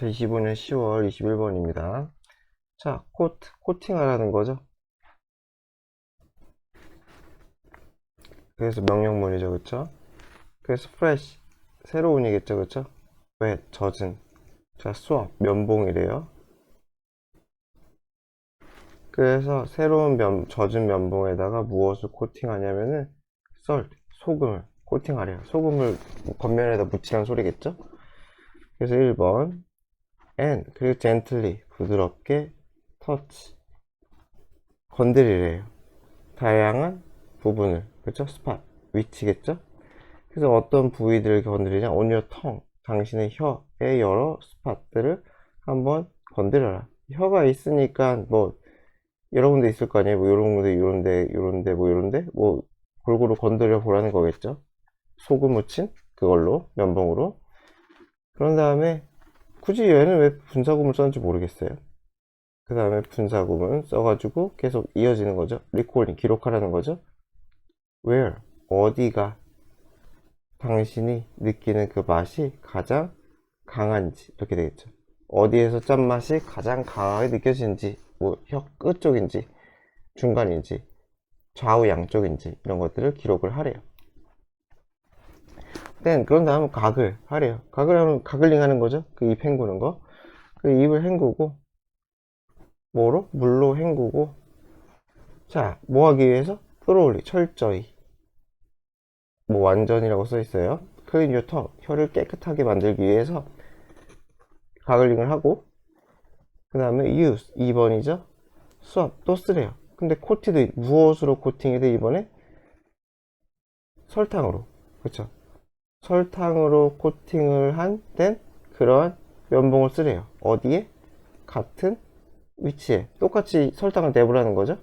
2025년 10월 21번입니다. 자, 코팅하라는 거죠. 그래서 명령문이죠, 그쵸? 그래서 fresh, 새로운이겠죠, 그쵸? wet, 젖은. 자, swap, 면봉이래요. 그래서 새로운 젖은 면봉에다가 무엇을 코팅하냐면은 salt, 소금을 코팅하래요. 소금을 겉면에다 묻히라는 소리겠죠? 그래서 1번 and, 그리고 gently, 부드럽게 touch, 건드리래요. 다양한 부분을, 그쵸? 스팟, 위치겠죠? 그래서 어떤 부위들을 건드리냐? on your tongue, 당신의 혀의 여러 스팟들을 한번 건드려라. 혀가 있으니까 뭐 여러 군데 있을 거 아니에요. 뭐 요런 군데, 요런데, 뭐 요런데, 뭐 골고루 건드려 보라는 거겠죠? 소금 묻힌 그걸로, 면봉으로. 그런 다음에 굳이 얘는 왜 분사구문을 썼는지 모르겠어요. 그 다음에 분사구문 써가지고 계속 이어지는 거죠. 리콜링, 기록하라는 거죠. where, 어디가 당신이 느끼는 그 맛이 가장 강한지, 이렇게 되겠죠. 어디에서 짠맛이 가장 강하게 느껴지는지, 뭐 혀 끝쪽인지 중간인지 좌우 양쪽인지 이런 것들을 기록을 하래요. 그런 다음 가글 하래요. 가글 하면 가글링 하는 거죠. 그 입 헹구는 거. 그 입을 헹구고 뭐로? 물로 헹구고. 자, 뭐 하기 위해서? thoroughly, 철저히, 뭐 완전이라고 써 있어요. clean your tongue, 혀를 깨끗하게 만들기 위해서 가글링을 하고, 그 다음에 use, 2번이죠. 수압, 또 쓰래요. 근데 코티드, 무엇으로 코팅이 돼? 이번에 설탕으로, 그쵸? 설탕으로 코팅을 된 그러한 면봉을 쓰래요. 어디에? 같은 위치에 똑같이 설탕을 내보라는 거죠.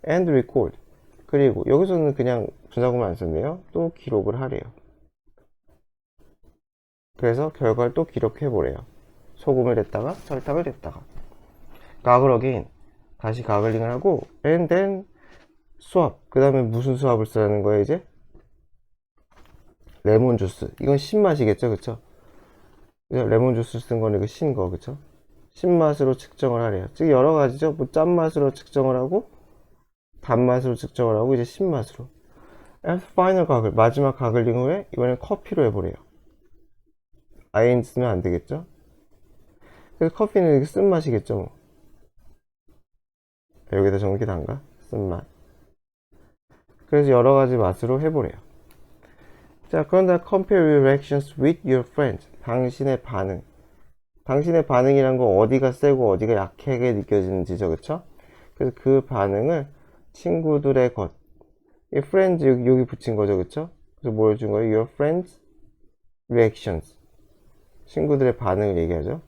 and record, 그리고 여기서는 그냥 분사구문 안 썼네요. 또 기록을 하래요. 그래서 결과를 또 기록해 보래요. 소금을 냈다가 설탕을 냈다가. 가글 어게인, 다시 가글링을 하고, and then 수압, 그 다음에 무슨 수압을 쓰라는 거예요? 이제 레몬 주스, 이건 신맛이겠죠, 그쵸? 레몬 주스 쓴 거는 이거 신거, 그쵸? 신맛으로 측정을 하래요. 즉 여러 가지죠. 뭐 짠맛으로 측정을 하고, 단맛으로 측정을 하고, 이제 신맛으로. and final 가글, 마지막 가글링 후에 이번엔 커피로 해보래요. ing 쓰면 안 되겠죠? 그래서 커피는 쓴맛이겠죠, 뭐. 여기다 전기 단가? 쓴맛. 그래서 여러 가지 맛으로 해보래요. 자, 그런데 compare your reactions with your friends. 당신의 반응. 당신의 반응이란 거 어디가 세고 어디가 약하게 느껴지는지죠, 그쵸? 그래서 그 반응을 친구들의 것. 이 friends 여기 붙인 거죠, 그쵸? 그래서 뭘 준 거예요? Your friends reactions. 친구들의 반응을 얘기하죠.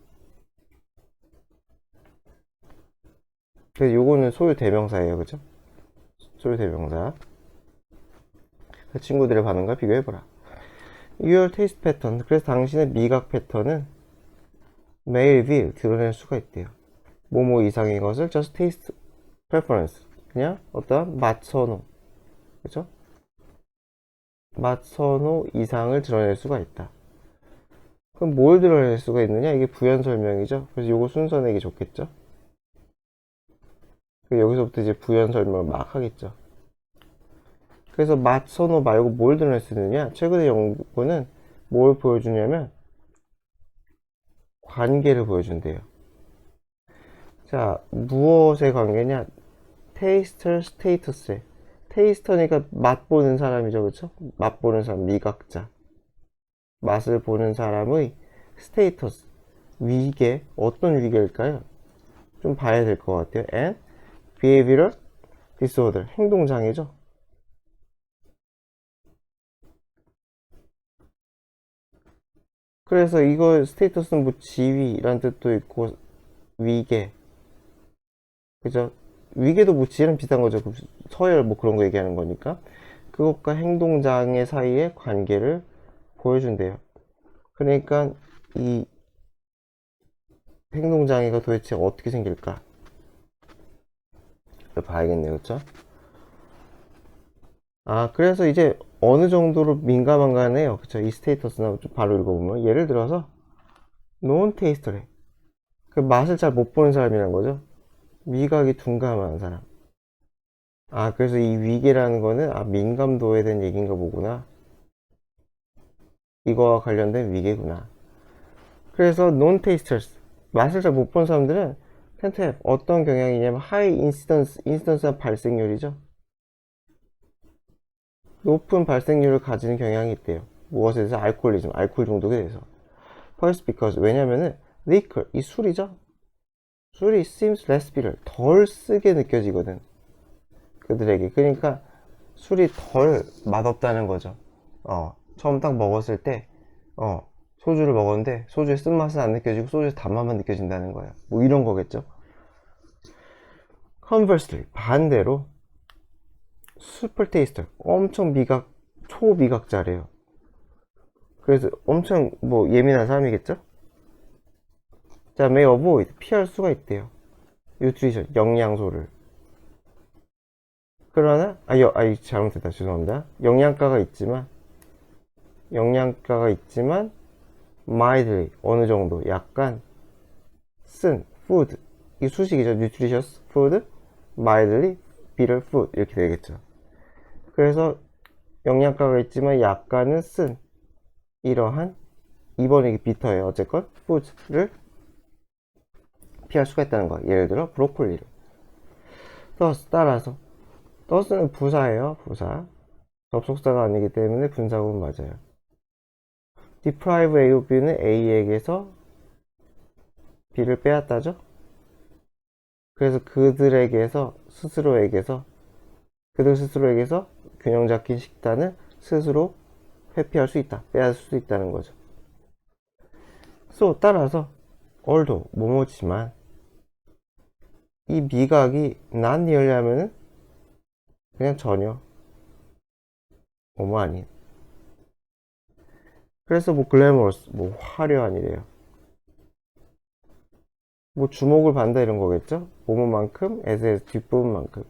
그래서 요거는 소유 대명사예요, 그쵸? 소유 대명사. 친구들의 반응과 비교해보라. Your taste pattern. 그래서 당신의 미각 패턴은 may reveal, 드러낼 수가 있대요. 뭐뭐 이상의 것을 just taste preference, 그냥 어떠한 맛 선호, 그죠? 맛 선호 이상을 드러낼 수가 있다. 그럼 뭘 드러낼 수가 있느냐? 이게 부연 설명이죠. 그래서 요거 순서 내기 좋겠죠? 여기서부터 이제 부연 설명을 막 하겠죠. 그래서 맛 선호 말고 뭘 드러낼 수 있느냐? 최근의 연구는 뭘 보여주냐면 관계를 보여준대요. 자, 무엇의 관계냐? 테이스터 스테이터스의, 테이스터니까 맛보는 사람이죠, 그쵸? 맛보는 사람, 미각자. 맛을 보는 사람의 스테이터스, 위계, 어떤 위계일까요? 좀 봐야 될 것 같아요. and behavioral disorder, 행동장애죠. 그래서 이거 스테이터스는 뭐 지위라는 뜻도 있고 위계, 그죠? 위계도 뭐 지위랑 비슷한 거죠. 서열 뭐 그런 거 얘기하는 거니까. 그것과 행동장애 사이의 관계를 보여준대요. 그러니까 이 행동장애가 도대체 어떻게 생길까 봐야겠네요, 그쵸? 아, 그래서 이제 어느 정도로 민감한가 하네요, 그쵸? 이 스테이터스나 좀 바로 읽어보면 예를 들어서 non taste래, 그 맛을 잘 못 보는 사람이란 거죠. 미각이 둔감한 사람. 아, 그래서 이 위계라는 거는 민감도에 대한 얘기인가 보구나. 이거와 관련된 위계구나. 그래서 non-tasters, 맛을 잘 못 보는 사람들은 tend to have 어떤 경향이냐면 high incidence 발생률이죠. 높은 발생률을 가지는 경향이 있대요. 무엇에 대해서? 알코올리즘, 알코올 중독에 대해서. First because, 왜냐면은 liquor, 이 술이죠. 술이 seems less bitter, 덜 쓰게 느껴지거든. 그들에게. 그러니까 술이 덜 맛없다는 거죠. 처음 딱 먹었을 때, 소주를 먹었는데 소주의 쓴맛은 안 느껴지고 소주의 단맛만 느껴진다는 거예요. 뭐 이런 거겠죠. Conversely, 반대로 super taster, 엄청 미각, 초미각자래요. 그래서 엄청 뭐 예민한 사람이겠죠. 자, may avoid, 피할 수가 있대요. nutrition, 영양소를. 그러나 잘못했다, 죄송합니다. 영양가가 있지만 mildly, 어느 정도 약간 쓴 food, 이 수식이죠. nutritious food, mildly bitter food, 이렇게 되겠죠. 그래서 영양가가 있지만 약간은 쓴 이러한, 이번에 이게 비터예요. 어쨌건 food를 피할 수가 있다는 거. 예를 들어 브로콜리를. thus, 따라서 thus는 부사예요. 부사. 접속사가 아니기 때문에 분사구문 맞아요. deprive A of B는 A에게서 B를 빼앗다죠. 그래서 그들 스스로에게서 균형 잡힌 식단을 스스로 회피할 수 있다, 빼앗을 수 있다는 거죠. so, 따라서 although, 뭐뭐지만 이 미각이 not nearly 하면은 그냥 전혀 뭐뭐 아닌. 그래서 뭐 glamorous, 뭐 화려한이래요. 뭐 주목을 받는다 이런 거겠죠. 뭐뭐만큼, as 뒷부분만큼,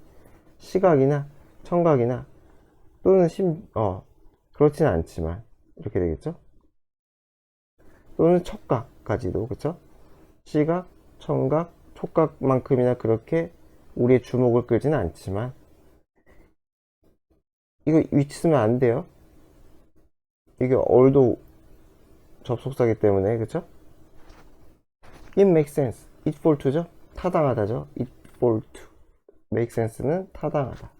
시각이나 청각이나 또는 그렇지는 않지만 이렇게 되겠죠. 또는 촉각까지도, 그쵸? 시각, 청각, 촉각만큼이나 그렇게 우리의 주목을 끌지는 않지만, 이거 위치 쓰면 안 돼요. 이게 얼도 접속사기 때문에, 그쵸? It makes sense. It fall to죠? 타당하다죠? It fall to. make sense는 타당하다.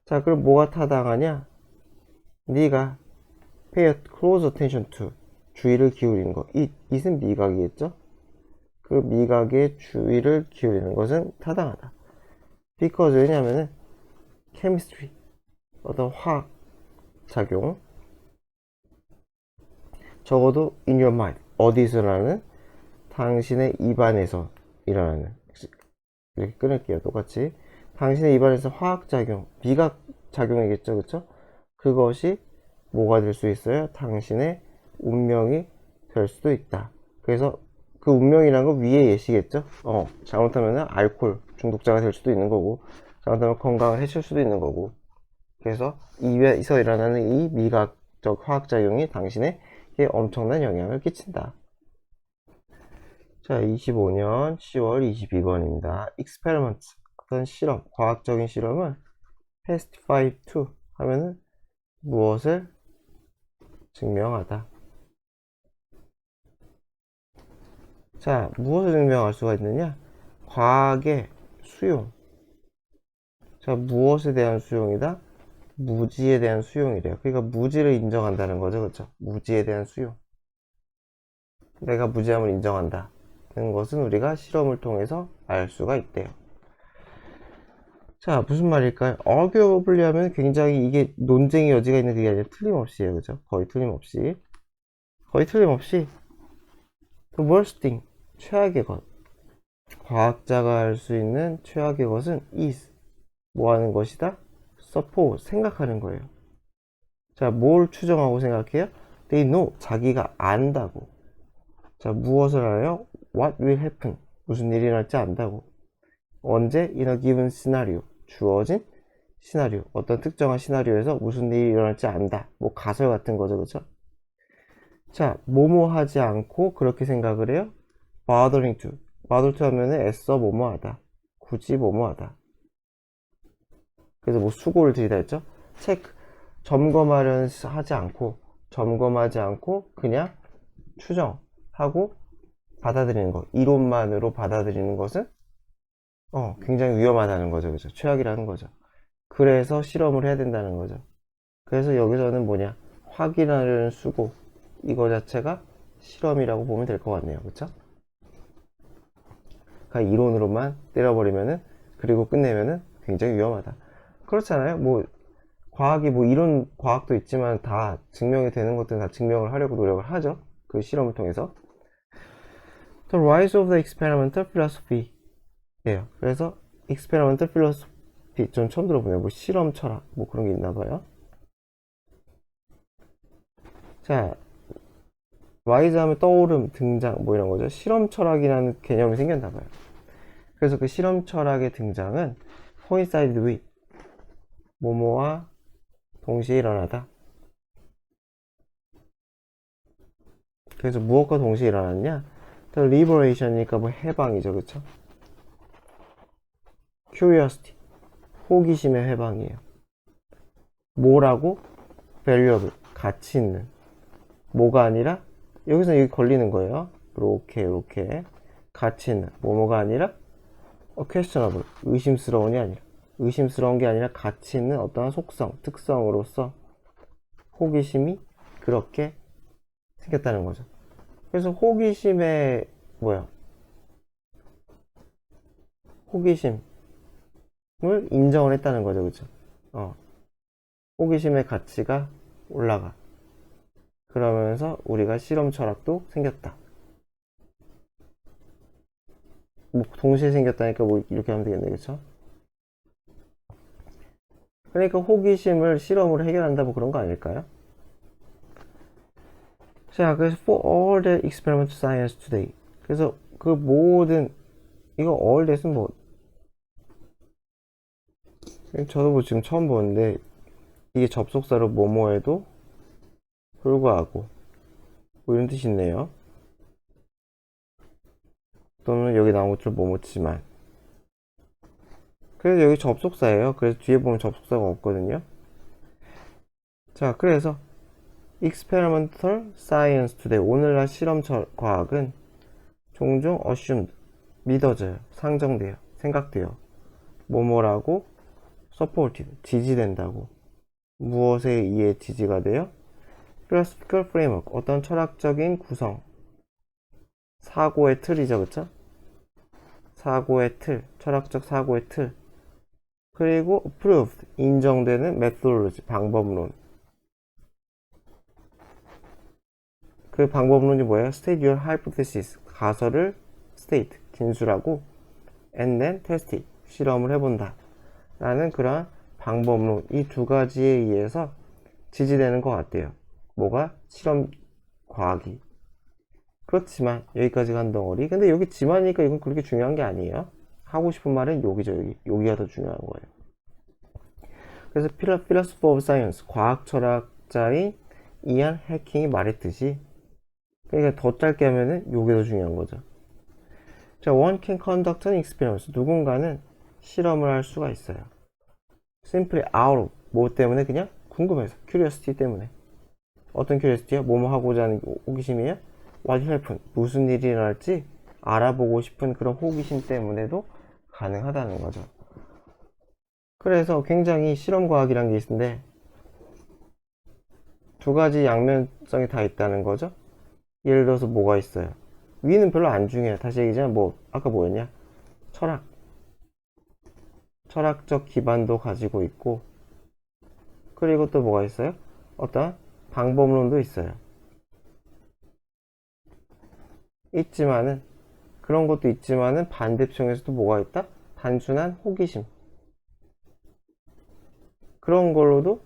자, 그럼 뭐가 타당하냐? 네가 pay close attention to, 주의를 기울이는 거. it은 미각이겠죠? 그 미각에 주의를 기울이는 것은 타당하다. because, 왜냐면은 chemistry, 어떤 화학 작용, 적어도 in your mind, 어디서 일어나는? 당신의 입안에서 일어나는. 이렇게 끊을게요. 똑같이. 당신의 입안에서 화학작용, 미각작용이겠죠. 그쵸? 그것이 뭐가 될 수 있어요? 당신의 운명이 될 수도 있다. 그래서 그 운명이란 건 위의 예시겠죠? 잘못하면 알코올 중독자가 될 수도 있는 거고, 잘못하면 건강을 해칠 수도 있는 거고. 그래서 입에서 일어나는 이 미각적 화학작용이 당신에게 엄청난 영향을 끼친다. 자, 25년 10월 22번입니다. experiment, 어떤 실험, 과학적인 실험은 testify to 하면은 무엇을 증명하다. 자, 무엇을 증명할 수가 있느냐? 과학의 수용. 자, 무엇에 대한 수용이다? 무지에 대한 수용이래요. 그러니까 무지를 인정한다는 거죠. 그렇죠? 무지에 대한 수용. 내가 무지함을 인정한다 는 것은 우리가 실험을 통해서 알 수가 있대요. 자, 무슨 말일까요? arguably 하면 굉장히 이게 논쟁의 여지가 있는 게 아니라 틀림없이에요. 그죠? 거의 틀림없이 the worst thing, 최악의 것, 과학자가 할 수 있는 최악의 것은 is, 뭐 하는 것이다? suppose, 생각하는 거예요. 자, 뭘 추정하고 생각해요? they know, 자기가 안다고. 자, 무엇을 알아요? what will happen, 무슨 일이 일어날지 안다고. 언제? in a given scenario, 주어진 시나리오, 어떤 특정한 시나리오에서 무슨 일이 일어날지 안다. 뭐 가설 같은 거죠. 그죠? 자, 뭐뭐 하지 않고 그렇게 생각을 해요? bothering to, bother 하면은 애써 뭐뭐하다, 굳이 뭐뭐하다. 그래서 뭐 수고를 들이다 했죠. 체크, 점검하지 않고 그냥 추정하고 받아들이는 것, 이론만으로 받아들이는 것은 굉장히 위험하다는 거죠. 그죠? 최악이라는 거죠. 그래서 실험을 해야 된다는 거죠. 그래서 여기서는 뭐냐, 확인하려는 수고, 이거 자체가 실험이라고 보면 될 것 같네요. 그쵸? 그러니까 이론으로만 때려버리면은, 그리고 끝내면은 굉장히 위험하다. 그렇잖아요. 뭐 과학이 뭐 이론 과학도 있지만 다 증명이 되는 것들은 다 증명을 하려고 노력을 하죠. 그 실험을 통해서. The rise of the experimental philosophy 예요. 그래서 experimental philosophy 전 처음 들어보네요. 뭐 실험 철학 뭐 그런 게 있나 봐요. 자, rise 하면 떠오름, 등장 뭐 이런 거죠. 실험 철학이라는 개념이 생겼나 봐요. 그래서 그 실험 철학의 등장은 coincided with 뭐뭐와 동시에 일어나다. 그래서 무엇과 동시에 일어났냐? The liberation이니까 뭐 해방이죠, 그쵸? curiosity, 호기심의 해방이에요. 뭐라고? valuable, 가치 있는. 뭐가 아니라, 여기서 여기 걸리는 거예요. 이렇게 가치 있는. 뭐뭐가 아니라 questionable, 의심스러운 게 아니라 가치 있는 어떠한 속성, 특성으로서 호기심이 그렇게 생겼다는 거죠. 그래서 호기심의 뭐야? 호기심을 인정을 했다는 거죠, 그죠? 호기심의 가치가 올라가. 그러면서 우리가 실험 철학도 생겼다. 뭐 동시에 생겼다니까 뭐 이렇게 하면 되겠네, 그쵸? 그러니까 호기심을 실험으로 해결한다 뭐 그런 거 아닐까요? 자, 그래서 for all the experimental science today. 그래서 그 모든 이거 all that은 뭐 저도 뭐 지금 처음 보는데 이게 접속사로 뭐뭐에도 불구하고 뭐 이런 뜻이 있네요. 또는 여기 나온 것처럼 뭐뭐지만. 그래서 여기 접속사예요. 그래서 뒤에 보면 접속사가 없거든요. 자, 그래서 experimental science today. 오늘날 실험 과학은 종종 assumed, 믿어져요. 상정돼요. 생각돼요. 뭐뭐라고 supported, 지지된다고. 무엇에 의해 지지가 돼요? philosophical framework, 어떤 철학적인 구성. 사고의 틀이죠, 그쵸? 사고의 틀, 철학적 사고의 틀. 그리고 proved, 인정되는 methodology, 방법론. 그 방법론이 뭐예요? state your hypothesis, 가설을 state, 진술하고 and then test it, 실험을 해본다 라는 그런 방법론, 이 두 가지에 의해서 지지되는 것 같아요. 뭐가? 실험 과학이. 그렇지만 여기까지 간 덩어리. 근데 여기 지만이니까 이건 그렇게 중요한 게 아니에요. 하고 싶은 말은 여기죠. 여기가 더 중요한 거예요. 그래서 philosopher of science, 과학 철학자인 이안 해킹이 말했듯이, 그러니까 더 짧게 하면은 요게 더 중요한 거죠. 자, one can conduct an experiment. 누군가는 실험을 할 수가 있어요. simply out of, 뭐 때문에? 그냥 궁금해서, curiosity 때문에. 어떤 curiosity요? 뭐뭐 하고자 하는 호기심이에요? what will happen, 무슨 일이 일어날지 알아보고 싶은 그런 호기심 때문에도 가능하다는 거죠. 그래서 굉장히 실험과학이란 게 있는데 두 가지 양면성이 다 있다는 거죠. 예를 들어서 뭐가 있어요? 위는 별로 안 중요해요. 다시 얘기하자면 뭐 아까 뭐였냐? 철학적 기반도 가지고 있고, 그리고 또 뭐가 있어요? 어떤 방법론도 있어요. 있지만은, 그런 것도 있지만은 반대쪽에서도 뭐가 있다? 단순한 호기심. 그런 걸로도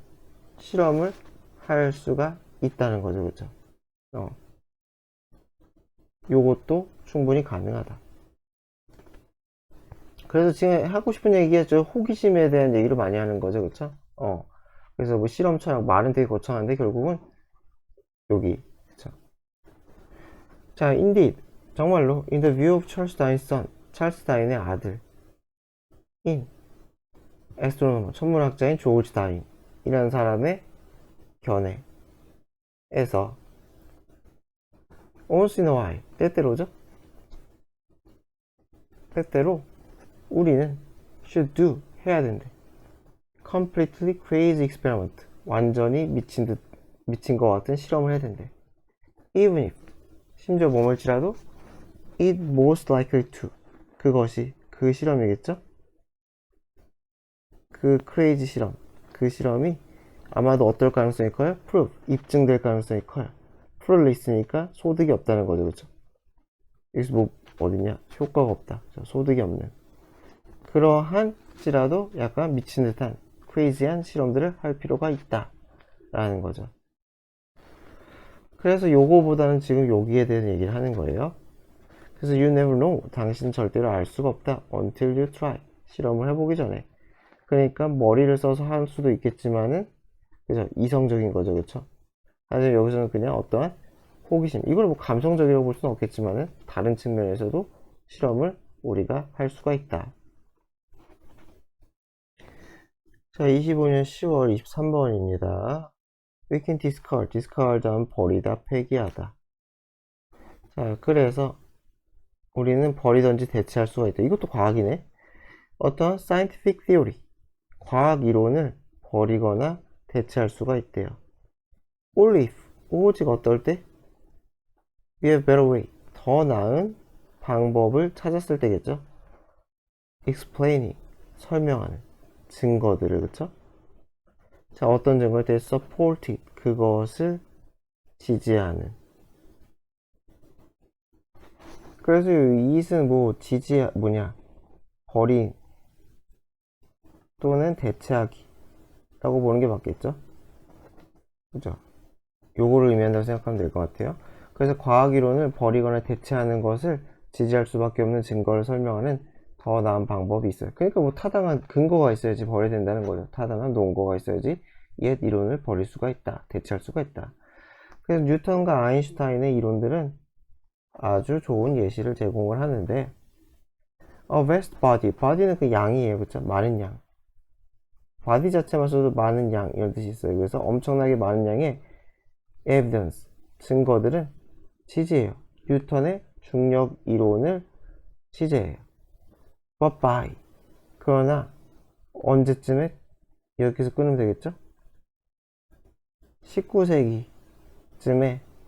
실험을 할 수가 있다는 거죠. 그렇죠? 요것도 충분히 가능하다. 그래서 지금 하고 싶은 얘기가 저 호기심에 대한 얘기를 많이 하는 거죠. 그렇죠? 그래서 뭐 실험 철학, 말은 되게 거창한데 결국은 여기. 그쵸? 자, indeed. 정말로 in the view of Charles Darwin's son, 찰스 다윈의 아들 in astronomer, 천문학자인 조지 다윈 이라는 사람의 견해에서 once in a while, 때때로죠? 때때로 우리는 should do, 해야 된대. completely crazy experiment, 완전히 미친 것 같은 실험을 해야 된대. even if, 심지어 뭐뭐일지라도 it most likely to, 그것이 그 실험이겠죠? 그 crazy 실험, 그 실험이 아마도 어떨 가능성이 커요? prove, 입증될 가능성이 커요. prove를 있으니까 소득이 없다는 거죠, 그렇죠? 여기서 뭐 어디냐? 효과가 없다. 소득이 없는. 그러한지라도 약간 미친 듯한 crazy한 실험들을 할 필요가 있다 라는 거죠. 그래서 요거보다는 지금 여기에 대한 얘기를 하는 거예요. 그래서 you never know, 당신 절대로 알 수가 없다 until you try, 실험을 해보기 전에. 그러니까 머리를 써서 할 수도 있겠지만은, 그죠? 이성적인 거죠, 그쵸? 하지만 여기서는 그냥 어떠한 호기심, 이걸 뭐 감성적이라고 볼 수는 없겠지만은 다른 측면에서도 실험을 우리가 할 수가 있다. 자, 25년 10월 23번입니다. We can discard, discard은 버리다, 폐기하다. 자, 그래서 우리는 버리든지 대체할 수가 있다. 이것도 과학이네. 어떤 scientific theory, 과학 이론을 버리거나 대체할 수가 있대요. Only if, 오직 어떨 때? We have better way, 더 나은 방법을 찾았을 때겠죠. explaining, 설명하는 증거들을, 그쵸? 자, 어떤 증거에 대해 supported, 그것을 지지하는. 그래서 it은 뭐 버린 또는 대체하기 라고 보는 게 맞겠죠? 그죠? 요거를 의미한다고 생각하면 될 것 같아요. 그래서 과학이론을 버리거나 대체하는 것을 지지할 수밖에 없는 증거를 설명하는 더 나은 방법이 있어요. 그러니까 뭐 타당한 근거가 있어야지 버려야 된다는 거죠. 타당한 논거가 있어야지 옛 이론을 버릴 수가 있다, 대체할 수가 있다. 그래서 뉴턴과 아인슈타인의 이론들은 아주 좋은 예시를 제공을 하는데, vast body, body는 그 양이에요, 그쵸? 많은 양. body 자체만 써도 많은 양 이런 뜻이 있어요. 그래서 엄청나게 많은 양의 evidence, 증거들은 지지해요. 뉴턴의 중력 이론을 지지해요. But by, 그러나 언제쯤에, 여기서 끊으면 되겠죠?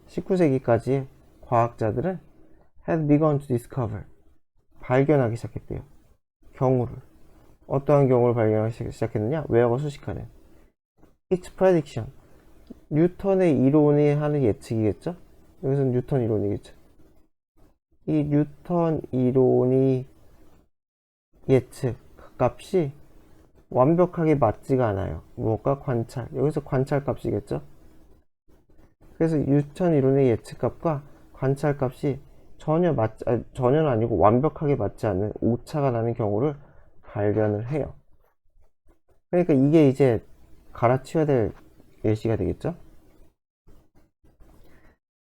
19세기까지의 과학자들은 had begun to discover, 발견하기 시작했대요. 경우를. 어떠한 경우를 발견하기 시작했느냐? 외화가 수식하는 its prediction, 뉴턴의 이론이 하는 예측이겠죠? 여기서는 뉴턴 이론이겠죠. 이 뉴턴 이론이 예측 값이 완벽하게 맞지가 않아요. 무엇과 관찰, 여기서 관찰 값이겠죠. 그래서 뉴턴 이론의 예측 값과 관찰 값이 전혀는 아니고 완벽하게 맞지 않는 오차가 나는 경우를 발견을 해요. 그러니까 이게 이제 갈아치워야 될 예시가 되겠죠.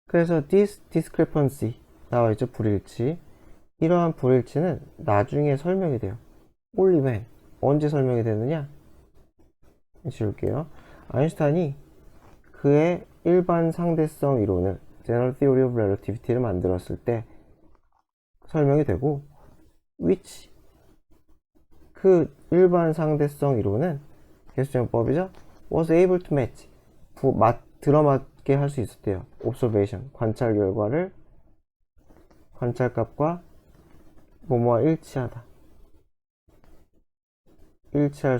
그래서 this discrepancy 나와있죠. 불일치. 이러한 불일치는 나중에 설명이 돼요. only when, 언제 설명이 되느냐? 지울게요. 아인슈타인이 그의 일반 상대성 이론을 General Theory of Relativity를 만들었을 때 설명이 되고, which, 그 일반 상대성 이론은 계수정법이죠. was able to match, 들어맞게 할 수 있었대요. observation, 관찰 결과를 관찰값과 뭐뭐와 일치할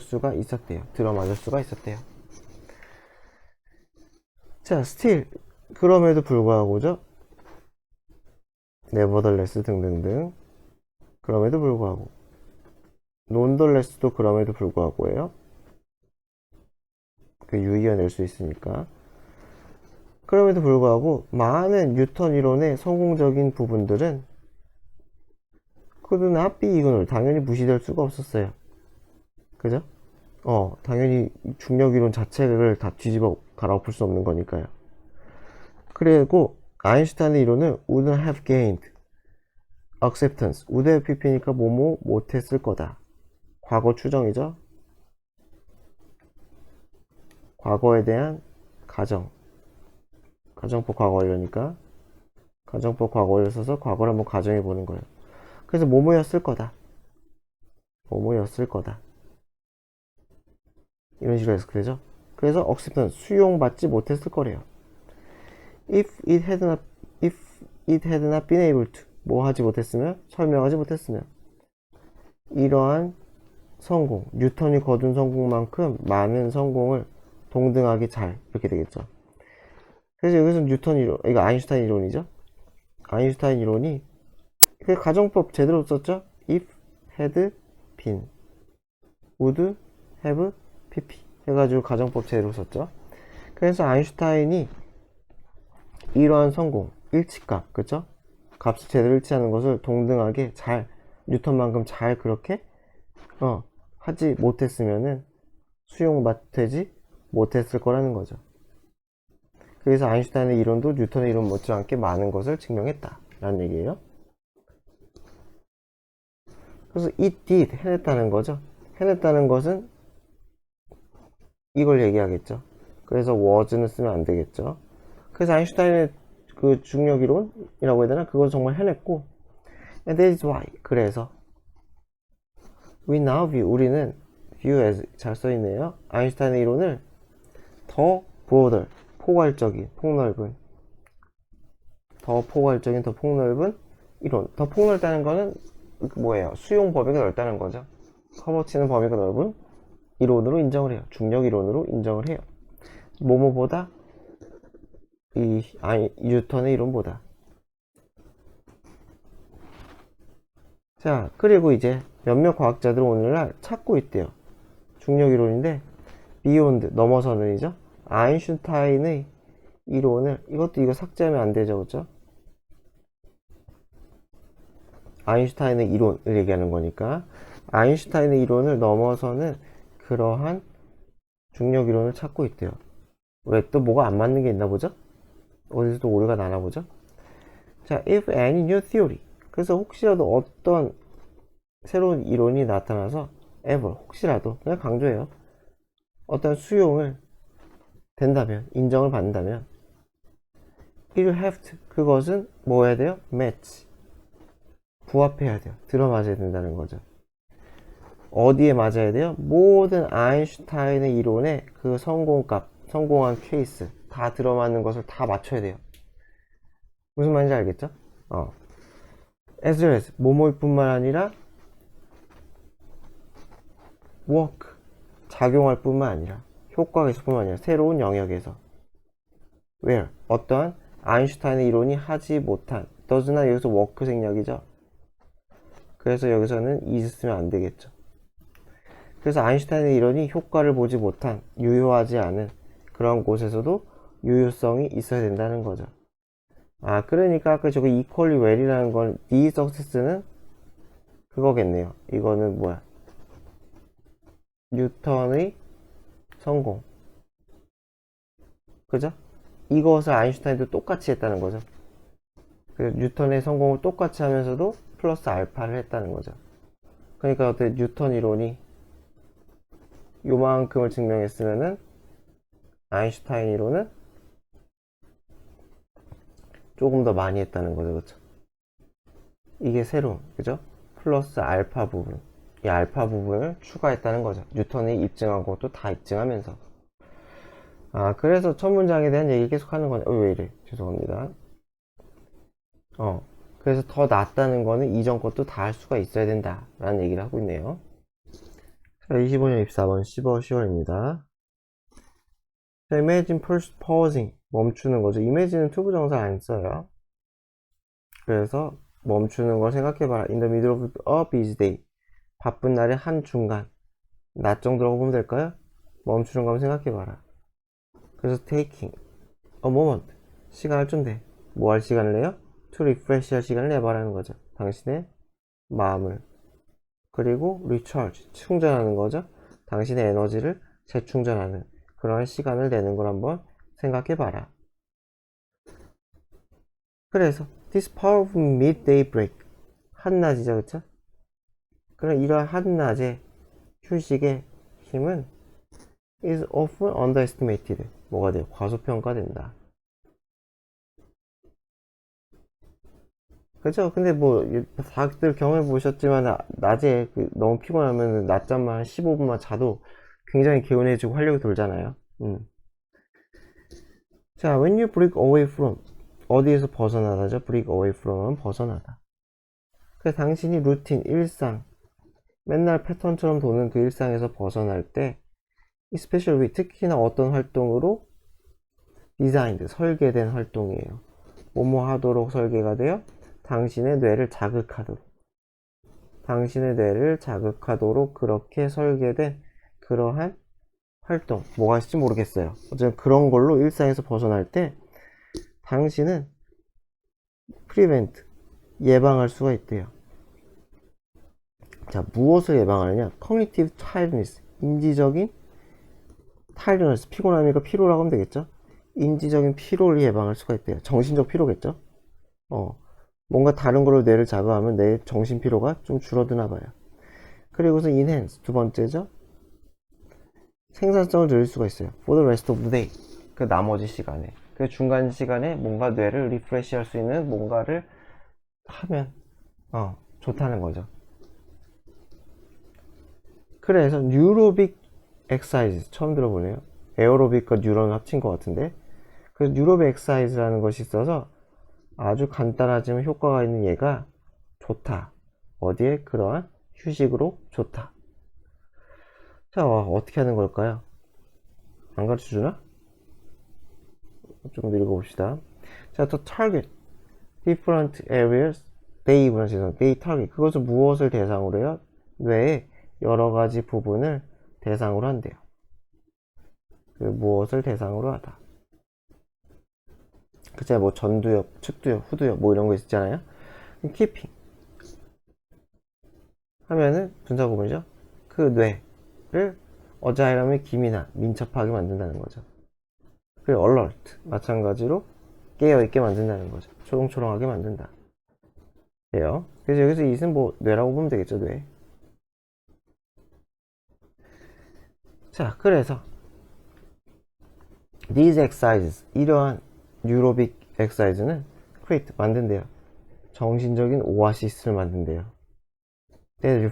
수가 있었대요. 들어맞을 수가 있었대요. 자, still, 그럼에도 불구하고죠. nevertheless 등등등. 그럼에도 불구하고. nonetheless도 그럼에도 불구하고예요. 그 유의어낼 수 있으니까. 그럼에도 불구하고 많은 뉴턴 이론의 성공적인 부분들은 could not be ignored, 당연히 무시될 수가 없었어요. 그죠? 당연히 중력 이론 자체를 다 뒤집어 갈아엎을 수 없는 거니까요. 그리고 아인슈타인의 이론은 wouldn't have gained, acceptance would have pp니까 뭐뭐 못했을 거다. 과거 추정이죠. 과거에 대한 가정법 과거 완료니까 가정법 과거 완료 써서 과거를 한번 가정해 보는 거예요. 그래서 뭐뭐였을 거다. 뭐뭐였을 거다. 이런 식으로 해서 그러죠. 그래서 acceptance 수용받지 못했을 거래요. if it had not been able to 뭐 하지 못했으면 설명하지 못했으면 이러한 성공 뉴턴이 거둔 성공만큼 많은 성공을 동등하게 잘 이렇게 되겠죠. 그래서 여기서 뉴턴 이론 이거 아인슈타인 이론이죠. 아인슈타인 이론이 그 가정법 제대로 썼죠. if had been would have pp 해가지고 가정법 제대로 썼죠. 그래서 아인슈타인이 이러한 성공 일치값 그쵸? 값을 제대로 일치하는 것을 동등하게 잘 뉴턴만큼 잘 그렇게 하지 못했으면은 수용되지 못했을 거라는 거죠. 그래서 아인슈타인의 이론도 뉴턴의 이론 못지않게 많은 것을 증명했다 라는 얘기예요. 그래서 it did 해냈다는 거죠. 해냈다는 것은 이걸 얘기하겠죠. 그래서 was는 쓰면 안 되겠죠. 그래서 아인슈타인의 그 중력 이론이라고 해야 되나? 그걸 정말 해냈고 and that is why 그래서 we now view 우리는 view as 잘 써있네요. 아인슈타인의 이론을 더 broader 포괄적인 폭넓은 더 포괄적인 더 폭넓은 이론 더 폭넓다는 거는 뭐예요? 수용 범위가 넓다는 거죠. 커버치는 범위가 넓은 이론으로 인정을 해요. 중력 이론으로 인정을 해요. 뭐뭐보다 뉴턴의 이론보다. 자, 그리고 이제 몇몇 과학자들은 오늘날 찾고 있대요. 중력 이론인데 beyond 넘어서는이죠. 아인슈타인의 이론을 이거 삭제하면 안 되죠, 그렇죠? 아인슈타인의 이론을 얘기하는 거니까 아인슈타인의 이론을 넘어서는 그러한 중력 이론을 찾고 있대요. 왜 또 뭐가 안 맞는 게 있나 보죠? 어디서 또 오류가 나나 보죠? 자, if any new theory 그래서 혹시라도 어떤 새로운 이론이 나타나서 ever 혹시라도 그냥 강조해요. 어떤 수용을 된다면 인정을 받는다면 it will have to 그것은 뭐 해야 돼요? match 부합해야 돼요. 들어맞아야 된다는 거죠. 어디에 맞아야 돼요? 모든 아인슈타인의 이론의 그 성공값 성공한 케이스 다 들어맞는 것을 다 맞춰야 돼요. 무슨 말인지 알겠죠? as well as 뭐뭐일 뿐만 아니라 work 작용할 뿐만 아니라 효과가 있을 뿐만 아니라 새로운 영역에서 where 어떠한 아인슈타인의 이론이 하지 못한 does나 여기서 work 생략이죠. 그래서 여기서는 is 쓰면 안 되겠죠. 그래서 아인슈타인의 이론이 효과를 보지 못한 유효하지 않은 그런 곳에서도 유효성이 있어야 된다는 거죠. 그러니까 아까 저거 equally well이라는 건 the success는 그거겠네요. 이거는 뭐야? 뉴턴의 성공. 그죠? 이것을 아인슈타인도 똑같이 했다는 거죠. 그래서 뉴턴의 성공을 똑같이 하면서도 플러스 알파를 했다는 거죠. 그러니까 어때 뉴턴 이론이 요만큼을 증명했으면은 아인슈타인 이론은 조금 더 많이 했다는 거죠. 그쵸? 이게 새로운 그죠? 플러스 알파 부분 이 알파 부분을 추가했다는 거죠. 뉴턴이 입증한 것도 다 입증하면서 그래서 첫 문장에 대한 얘기 계속 하는 거네. 왜 이래? 죄송합니다. 그래서 더 낫다는 거는 이전 것도 다 할 수가 있어야 된다 라는 얘기를 하고 있네요. 자, 25년 24번 10월입니다. 자, imagine first pausing 멈추는 거죠. imagine은 투부정사 안 써요. 그래서 멈추는 걸 생각해봐라. in the middle of a busy day 바쁜 날의 한중간 낮 정도라고 보면 될까요? 멈추는 거 한번 생각해봐라. 그래서 taking a moment 시간을 좀 내. 뭐 할 시간을 내요? to refresh 할 시간을 내봐라는 거죠. 당신의 마음을. 그리고 recharge 충전하는 거죠. 당신의 에너지를 재충전하는 그런 시간을 내는 걸 한번 생각해봐라. 그래서 this powerful midday break 한낮이죠, 그쵸? 그럼 이러한 한낮의 휴식의 힘은 is often underestimated. 뭐가 돼요? 과소평가된다. 그죠? 근데 뭐 다들 경험해 보셨지만 낮에 너무 피곤하면 낮잠만 한 15분만 자도 굉장히 개운해지고 활력이 돌잖아요. 자, when you break away from 어디에서 벗어나다죠? break away from은 벗어나다. 그래서 당신이 루틴, 일상, 맨날 패턴처럼 도는 그 일상에서 벗어날 때 especially 특히나 어떤 활동으로 designed, 설계된 활동이에요. 뭐뭐 하도록 설계가 되어 당신의 뇌를 자극하도록 당신의 뇌를 자극하도록 그렇게 설계된 그러한 활동 뭐가 있을지 모르겠어요. 어쨌든 그런 걸로 일상에서 벗어날 때 당신은 prevent 예방할 수가 있대요. 자, 무엇을 예방하느냐? cognitive tiredness 인지적인 tiredness 피곤함이니까 피로라고 하면 되겠죠. 인지적인 피로를 예방할 수가 있대요. 정신적 피로겠죠. 뭔가 다른 걸로 뇌를 자극하면 내 정신 피로가 좀 줄어드나 봐요. 그리고서 enhance 두 번째죠. 생산성을 늘릴 수가 있어요. for the rest of the day 그 나머지 시간에 그 중간 시간에 뭔가 뇌를 리프레시 할 수 있는 뭔가를 하면 좋다는 거죠. 그래서 뉴로빅 엑사이즈 처음 들어보네요. 에어로빅과 뉴런 합친 것 같은데 그래서 뉴로빅 엑사이즈라는 것이 있어서 아주 간단하지만 효과가 있는 얘가 좋다. 어디에? 그러한 휴식으로 좋다. 자, 어떻게 하는 걸까요? 안 가르쳐주나? 좀 읽어봅시다. 자, to target different areas they target 그것은 무엇을 대상으로 해요? 뇌의 여러 가지 부분을 대상으로 한대요. 그 무엇을 대상으로 하다. 그쵸? 뭐 전두엽, 측두엽, 후두엽 뭐 이런 거 있잖아요. keeping 하면은 분사 구문이죠. 그 뇌를 어자이러면 기민한, 민첩하게 만든다는 거죠. 그리고 alert 마찬가지로 깨어있게 만든다는 거죠. 초롱초롱하게 만든다. 예요. 그래서 여기서 it은 뭐 뇌라고 보면 되겠죠, 뇌. 자, 그래서 these exercises 이러한 뉴로빅 엑사이즈는 create 만든대요. 정신적인 오아시스를 만든대요. they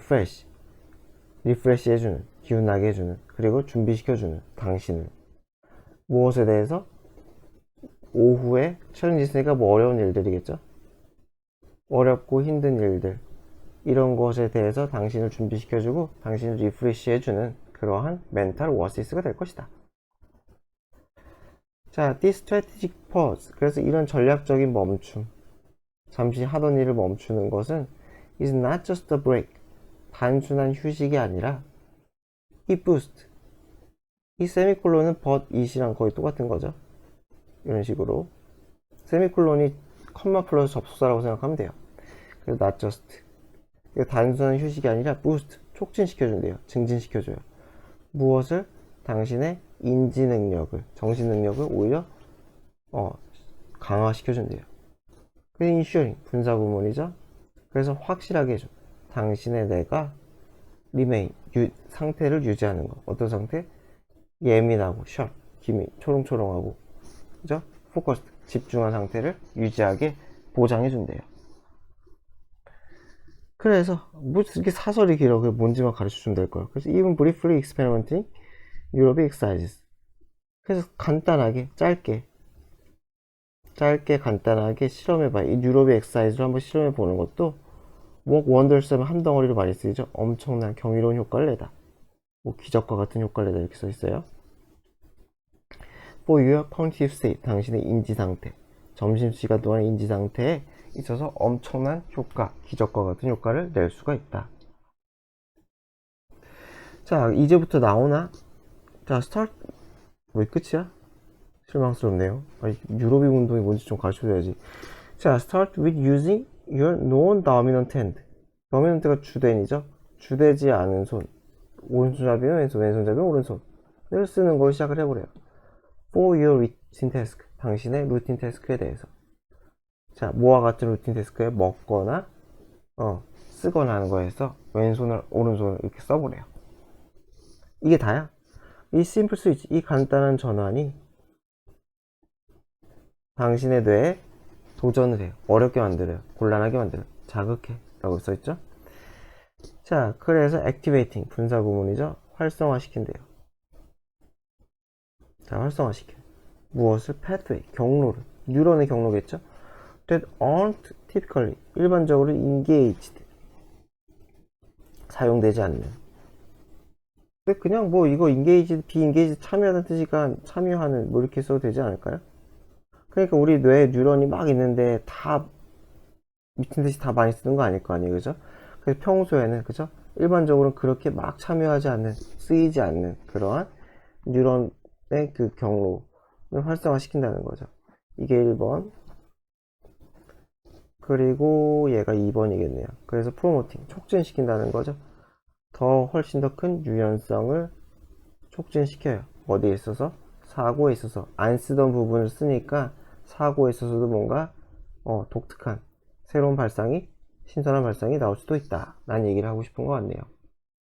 리프레시 해주는, 기운나게 해주는, 그리고 준비시켜주는 당신을 무엇에 대해서? 오후에 챌린지 있으니까 뭐 어려운 일들이겠죠. 어렵고 힘든 일들 이런 것에 대해서 당신을 준비시켜주고 당신을 리프레시 해주는 그러한 멘탈 오아시스가 될 것이다. 자, this strategic pause 그래서 이런 전략적인 멈춤 잠시 하던 일을 멈추는 것은 is not just a break 단순한 휴식이 아니라 it boost 이 세미콜론은 but it이랑 거의 똑같은 거죠. 이런 식으로 세미콜론이 컴마 플러스 접속사라고 생각하면 돼요. 그래서 not just 단순한 휴식이 아니라 boost 촉진시켜준대요. 증진시켜줘요. 무엇을? 당신의 인지 능력을 정신 능력을 오히려 강화시켜준대요. 그 ensuring 분사 구문이죠. 그래서 확실하게 해줘. 당신의 뇌가 remain 상태를 유지하는 거. 어떤 상태? 예민하고 sharp 기미 초롱초롱하고 그죠? 포커스 집중한 상태를 유지하게 보장해 준대요. 그래서 뭐 이렇게 사설이 길어 그 뭔지만 가르쳐 주면 될 거야. 그래서 even briefly experimenting neurobic exercises 그래서 간단하게 짧게 간단하게 실험해봐. 이 뉴로빅 엑사이즈를 한번 실험해보는 것도 work wonders 하면 한 덩어리로 많이 쓰이죠. 엄청난 경이로운 효과를 내다. 뭐 기적과 같은 효과를 내다 이렇게 써있어요. for your cognitive state 당신의 인지 상태 점심시간 동안 인지 상태에 있어서 엄청난 효과 기적과 같은 효과를 낼 수가 있다. 자, 이제부터 나오나? 자, start 왜 끝이야? 실망스럽네요. 유로빅 운동이 뭔지 좀 가르쳐줘야지. 자, start with using your non-dominant hand. dominant가 주된이죠. 주되지 않은 손. 오른손잡이면 왼손, 왼손잡이면 오른손을 쓰는 걸 시작을 해보래요. For your routine task. 당신의 루틴 태스크에 대해서. 자, 뭐와 같은 루틴 태스크에 먹거나 쓰거나 하는 거에서 왼손을 오른손을 이렇게 써보래요. 이게 다야. 이 심플 스위치, 이 간단한 전환이 당신의 뇌에 도전을 해요. 어렵게 만들어요. 곤란하게 만들어요. 자극해 라고 써있죠. 자, 그래서 activating 분사 구문이죠. 활성화시킨대요. 자, 활성화시켜. 무엇을? pathway, 경로를. 뉴런의 경로겠죠. that aren't typically, 일반적으로 engaged, 사용되지 않는. 근데 그냥 뭐 이거 engaged, be-engaged, 참여하는 뜻이니까 참여하는 뭐 이렇게 써도 되지 않을까요? 그러니까 우리 뇌에 뉴런이 막 있는데 다 미친 듯이 다 많이 쓰는 거 아닐 거 아니에요, 그죠? 그래서 평소에는, 그죠? 일반적으로는 그렇게 막 참여하지 않는, 쓰이지 않는 그러한 뉴런의 그 경로를 활성화시킨다는 거죠. 이게 1번. 그리고 얘가 2번이겠네요. 그래서 프로모팅, 촉진시킨다는 거죠. 더 훨씬 더 큰 유연성을 촉진시켜요. 어디에 있어서? 사고에 있어서. 안 쓰던 부분을 쓰니까 사고에 있어서도 뭔가 독특한 새로운 발상이, 신선한 발상이 나올 수도 있다 라는 얘기를 하고 싶은 것 같네요.